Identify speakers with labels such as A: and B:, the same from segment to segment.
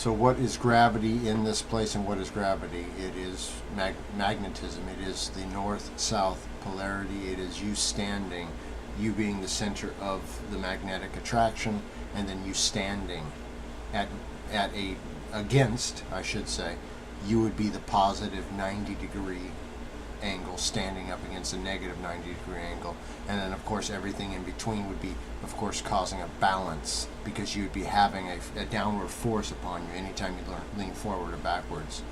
A: So what is gravity in this place, and what is gravity? It is magnetism. It is the north-south polarity. It is you standing, you being the center of the magnetic attraction, and then you standing at a against, I should say, you would be the positive 90-degree angle standing up against a negative 90-degree angle, and then of course everything in between would be of course causing a balance, because you would be having a downward force upon you anytime you lean forward or backwards.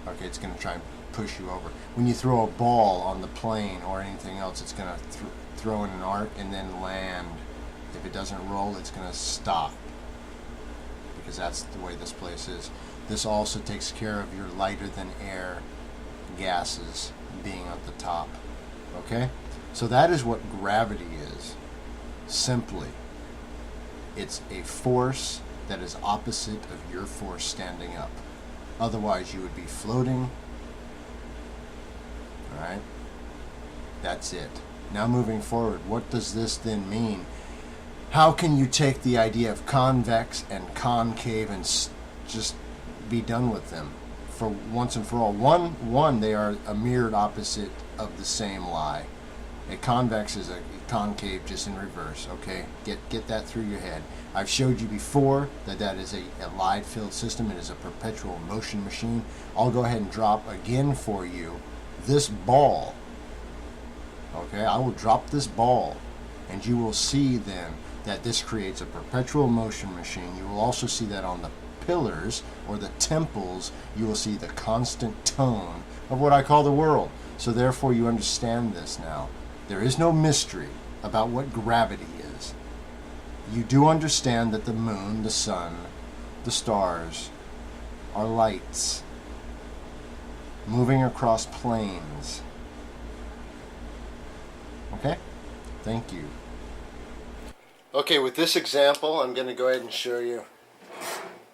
A: Okay, it's going to try and push you over. When you throw a ball on the plane or anything else, it's going to throw in an arc and then land. If it doesn't roll, it's going to stop, because that's the way this place is. This also takes care of your lighter than air gases being at the top. Okay? So that is what gravity is. Simply, it's a force that is opposite of your force standing up. Otherwise, you would be floating. Alright? That's it. Now moving forward, what does this then mean? How can you take the idea of convex and concave and just be done with them for once and for all? One, they are a mirrored opposite of the same lie. A convex is a concave just in reverse. Okay, get that through your head. I've showed you before that is a lie-filled system. It is a perpetual motion machine. I'll go ahead and drop again for you this ball. Okay, I will drop this ball, and you will see then that this creates a perpetual motion machine. You will also see that on the pillars or the temples, you will see the constant tone of what I call the world. So therefore you understand this now. There is no mystery about what gravity is. You do understand that the moon, the sun, the stars are lights moving across planes. Okay? Thank you. Okay, with this example, I'm going to go ahead and show you.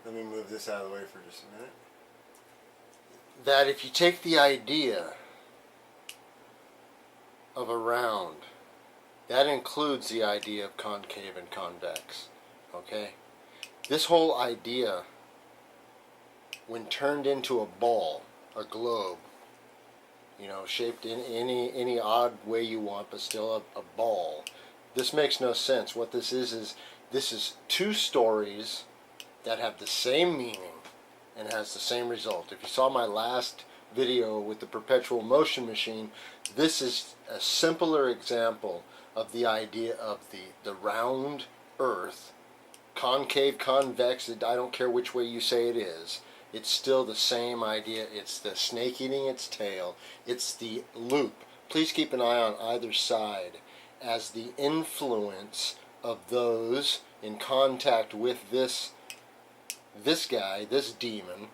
A: Let me move this out of the way for just a minute. That if you take the idea of a round, that includes the idea of concave and convex. Okay? This whole idea, when turned into a ball, a globe, you know, shaped in any odd way you want, but still a ball, this makes no sense. What this is two stories that have the same meaning and has the same result. If you saw my last video with the perpetual motion machine, this is a simpler example of the idea of the round earth, concave, convex, I don't care which way you say it is, it's still the same idea. It's the snake eating its tail, it's the loop. Please keep an eye on either side, as the influence of those in contact with this guy, this demon,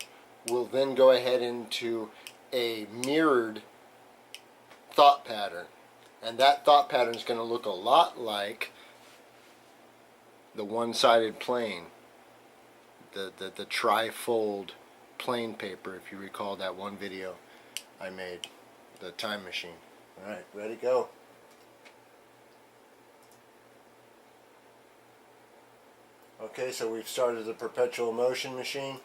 A: will then go ahead into a mirrored thought pattern. And that thought pattern is going to look a lot like the one-sided plane, the trifold plane paper, if you recall that one video I made, the time machine. Alright, ready, go. Okay, so we've started the perpetual motion machine.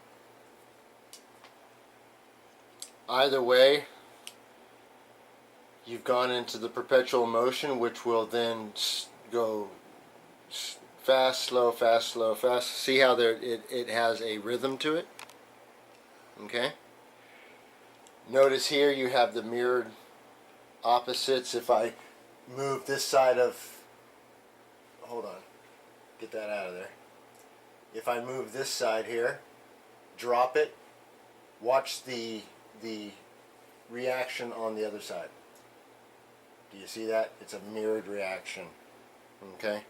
A: Either way, you've gone into the perpetual motion, which will then go fast, slow, fast, slow, fast. See how it has a rhythm to it? Okay? Notice here you have the mirrored opposites. If I move this side of... Hold on. Get that out of there. If I move this side here, drop it, watch the reaction on the other side. Do you see that? It's a mirrored reaction. Okay?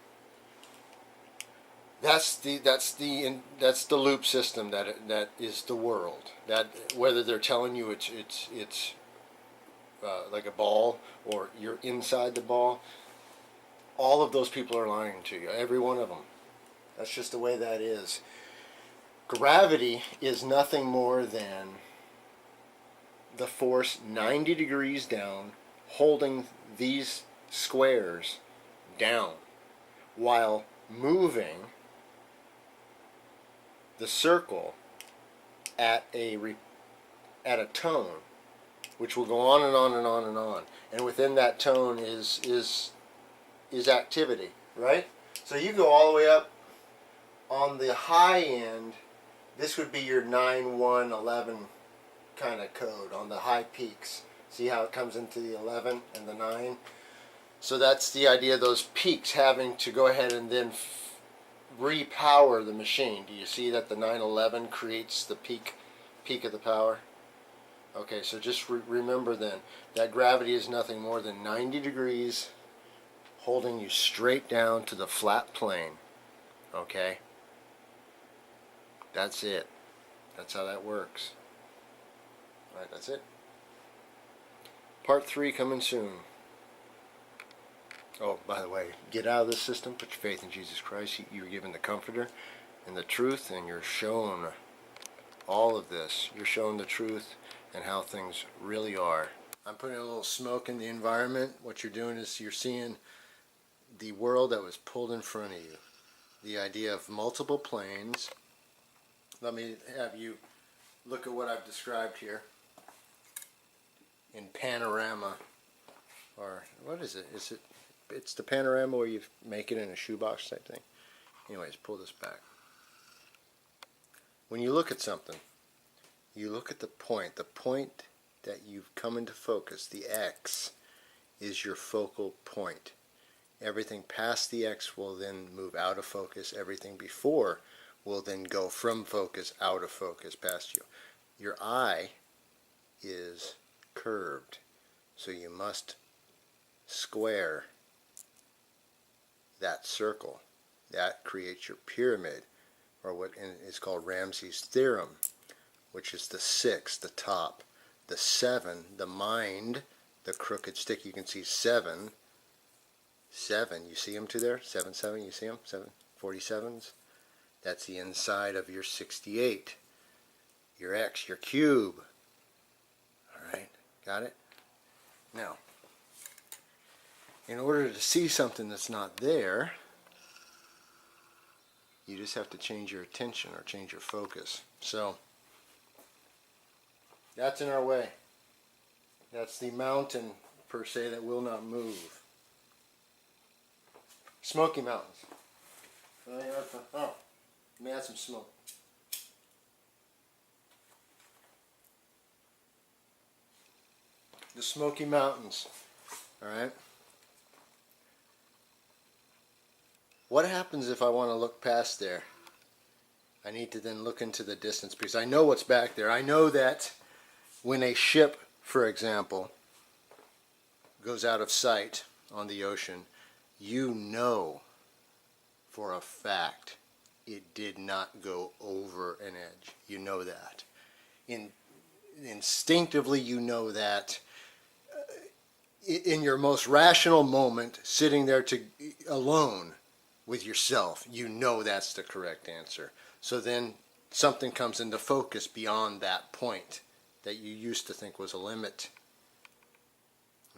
A: That's the loop system that is the world. That whether they're telling you it's like a ball or you're inside the ball, all of those people are lying to you. Every one of them. That's just the way that is. Gravity is nothing more than the force 90 degrees down holding these squares down while moving the circle at a tone, which will go on and on and on and on. And within that tone is activity, right? So you go all the way up on the high end. This would be your 9, 1, 11 kind of code on the high peaks. See how it comes into the 11 and the 9? So that's the idea of those peaks having to go ahead and then repower the machine. Do you see that the 911 creates the peak of the power? Okay, so just remember then that gravity is nothing more than 90 degrees holding you straight down to the flat plane. Okay? That's it. That's how that works. Alright, that's it. Part 3 coming soon. Oh, by the way, get out of this system, put your faith in Jesus Christ. You're given the Comforter and the truth, and you're shown all of this. You're shown the truth and how things really are. I'm putting a little smoke in the environment. What you're doing is you're seeing the world that was pulled in front of you. The idea of multiple planes. Let me have you look at what I've described here in panorama. Or what is it? It's the panorama where you make it in a shoebox type thing. Anyways, pull this back. When you look at something, you look at the point that you've come into focus. The X is your focal point. Everything past the X will then move out of focus. Everything before will then go from focus out of focus past you. Your eye is curved, so you must square that circle. That creates your pyramid, or what is called Ramsey's theorem, which is the 6, the top, the 7, the mind, the crooked stick. You can see 7, you see them to there? 7, 7, you see them? 7, 47s. That's the inside of your 68. Your X, your cube. Alright, got it? Now, in order to see something that's not there, you just have to change your attention or change your focus. So, that's in our way. That's the mountain, per se, that will not move. Smoky Mountains. Oh, let me add some smoke. The Smoky Mountains. Alright? What happens if I want to look past there? I need to then look into the distance because I know what's back there. I know that when a ship, for example, goes out of sight on the ocean, you know for a fact it did not go over an edge. You know that. Instinctively you know that. In your most rational moment, sitting there alone with yourself, you know that's the correct answer. So then something comes into focus beyond that point that you used to think was a limit.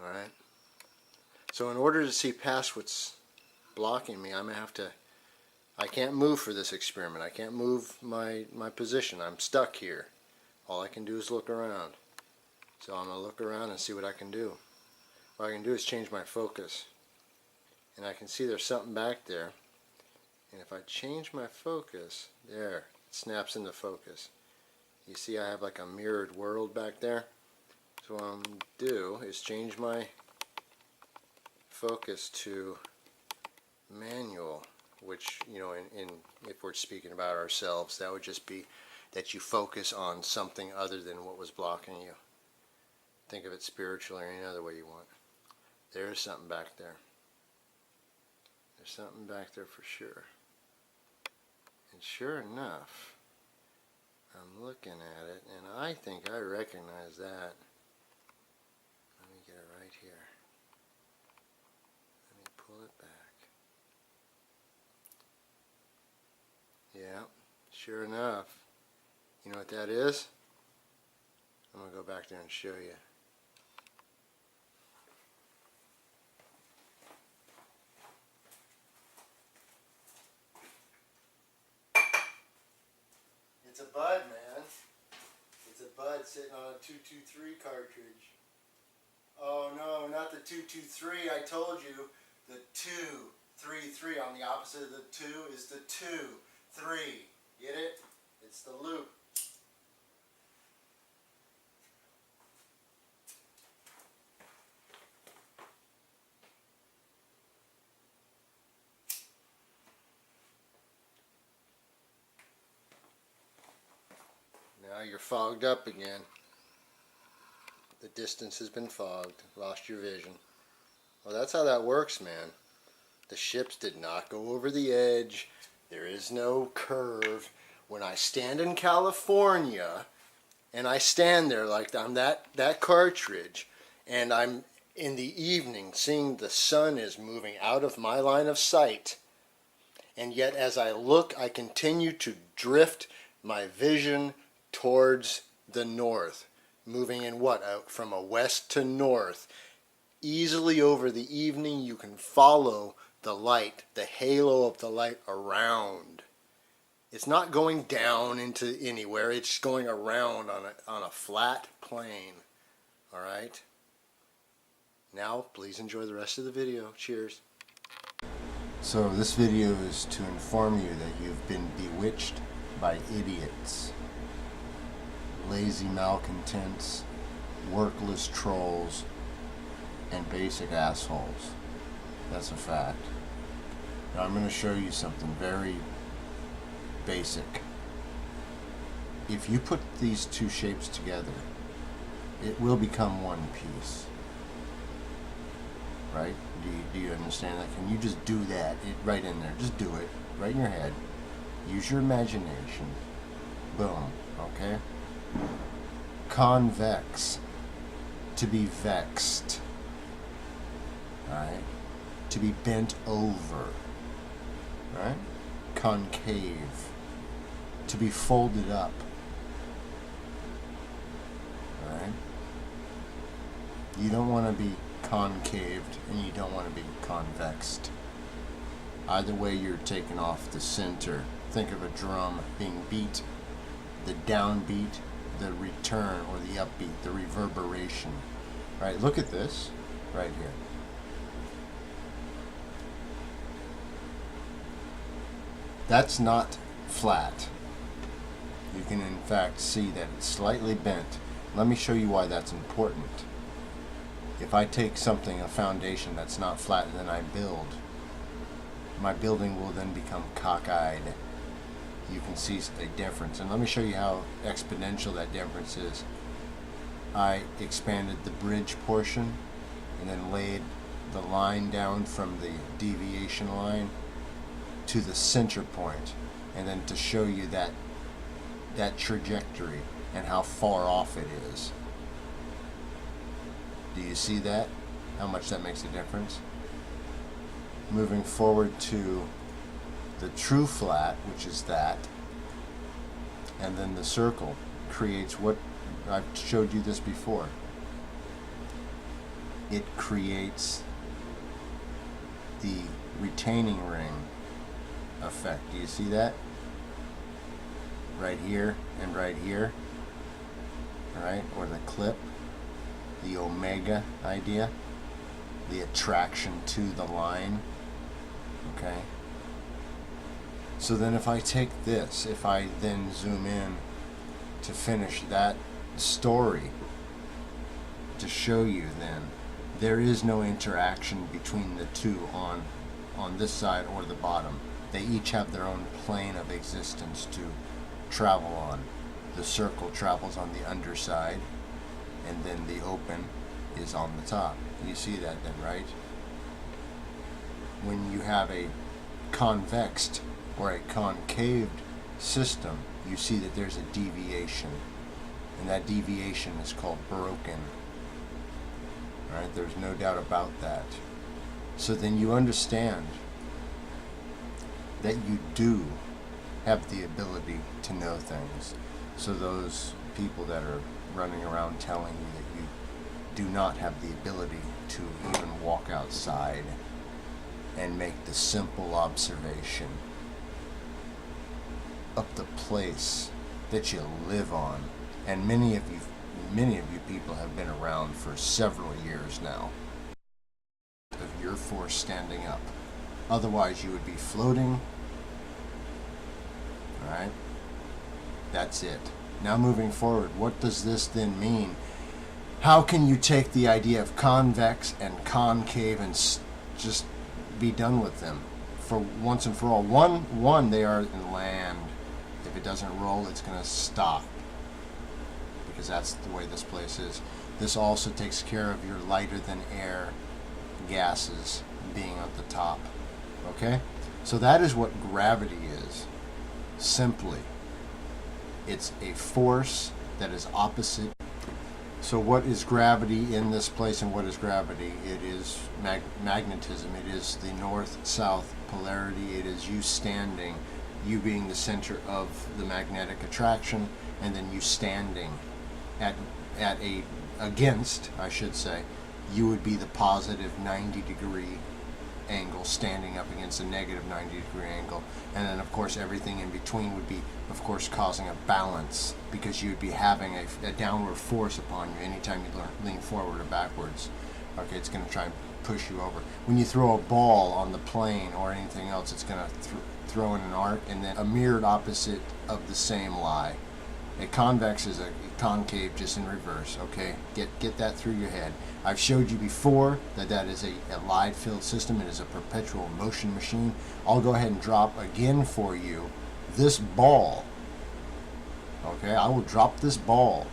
A: Alright? So in order to see past what's blocking me, I'm going to have to, I can't move for this experiment. I can't move my position. I'm stuck here. All I can do is look around. So I'm going to look around and see what I can do. What I can do is change my focus. And I can see there's something back there. And if I change my focus, there, it snaps into focus. You see I have like a mirrored world back there. So what I'm going to do is change my focus to manual, which, you know, if we're speaking about ourselves, that would just be that you focus on something other than what was blocking you. Think of it spiritually or any other way you want. There's something back there. There's something back there for sure. And sure enough, I'm looking at it, and I think I recognize that. Let me get it right here. Let me pull it back. Yeah, sure enough. You know what that is? I'm going to go back there and show you. It's a bud, man. bud sitting on a 223 cartridge. Oh no, not the 223. I told you the 233 on the opposite of the 2 is the 2, 3. Get it? It's the loop. Now you're fogged up again. The distance has been fogged. Lost your vision. Well, that's how that works, man. The ships did not go over the edge. There is no curve. When I stand in California and I stand there like I'm that cartridge, and I'm in the evening seeing the sun is moving out of my line of sight, and yet as I look, I continue to drift my vision towards the north, moving in what? From a west to north. Easily over the evening, you can follow the light, the halo of the light around. It's not going down into anywhere, it's going around on a flat plane. Alright? Now, please enjoy the rest of the video. Cheers. So this video is to inform you that you've been bewitched by idiots, lazy malcontents, workless trolls, and basic assholes. That's a fact. Now I'm going to show you something very basic. If you put these two shapes together, it will become one piece. Right? Do you understand that? Can you just do that? Right in there. Just do it. Right in your head. Use your imagination. Boom. Okay? Convex. To be vexed. Alright? To be bent over. Right? Concave. To be folded up. Alright? You don't want to be concaved and you don't want to be convexed. Either way, you're taking off the center. Think of a drum being beat. The downbeat, the return, or the upbeat, the reverberation. Right? Look at this right here. That's not flat. You can in fact see that it's slightly bent. Let me show you why that's important. If I take something, a foundation that's not flat, and then I build, my building will then become cockeyed. You can see a difference. And let me show you how exponential that difference is. I expanded the bridge portion and then laid the line down from the deviation line to the center point, and then to show you that trajectory and how far off it is. Do you see that? How much that makes a difference? Moving forward to the true flat, which is that, and then the circle creates what I've showed you this before. It creates the retaining ring effect. Do you see that? Right here and right here. Right? Or the clip. The omega idea. The attraction to the line. Okay? So then if I take this, if I then zoom in to finish that story, to show you then, there is no interaction between the two on this side or the bottom. They each have their own plane of existence to travel on. The circle travels on the underside, and then the open is on the top. You see that then, right? When you have a convexed or a concaved system, you see that there's a deviation, and that deviation is called broken. Right? There's no doubt about that. So then you understand that you do have the ability to know things. So those people that are running around telling you that you do not have the ability to even walk outside and make the simple observation up the place that you live on And many of you people have been around for several years now of your force standing up. Otherwise you would be floating. Alright? That's it. Now moving forward, what does this then mean? How can you take the idea of convex and concave and just be done with them for once and for all? One, they are in land. If it doesn't roll, it's going to stop, because that's the way this place is. This also takes care of your lighter than air gases being at the top. Okay? So that is what gravity is. Simply, it's a force that is opposite. So what is gravity in this place, and what is gravity? It is magnetism. It is the north-south polarity. It is you standing, you being the center of the magnetic attraction, and then you standing against, I should say, you would be the positive 90-degree angle standing up against a negative 90-degree angle. And then of course everything in between would be, of course, causing a balance, because you would be having a downward force upon you anytime you lean forward or backwards. Okay, it's going to try and push you over. When you throw a ball on the plane or anything else, it's going to throw in an arc, and then a mirrored opposite of the same lie. A convex is a concave just in reverse. Okay, get that through your head. I've showed you before that is a light-filled system. It is a perpetual motion machine. I'll go ahead and drop again for you this ball. Okay, I will drop this ball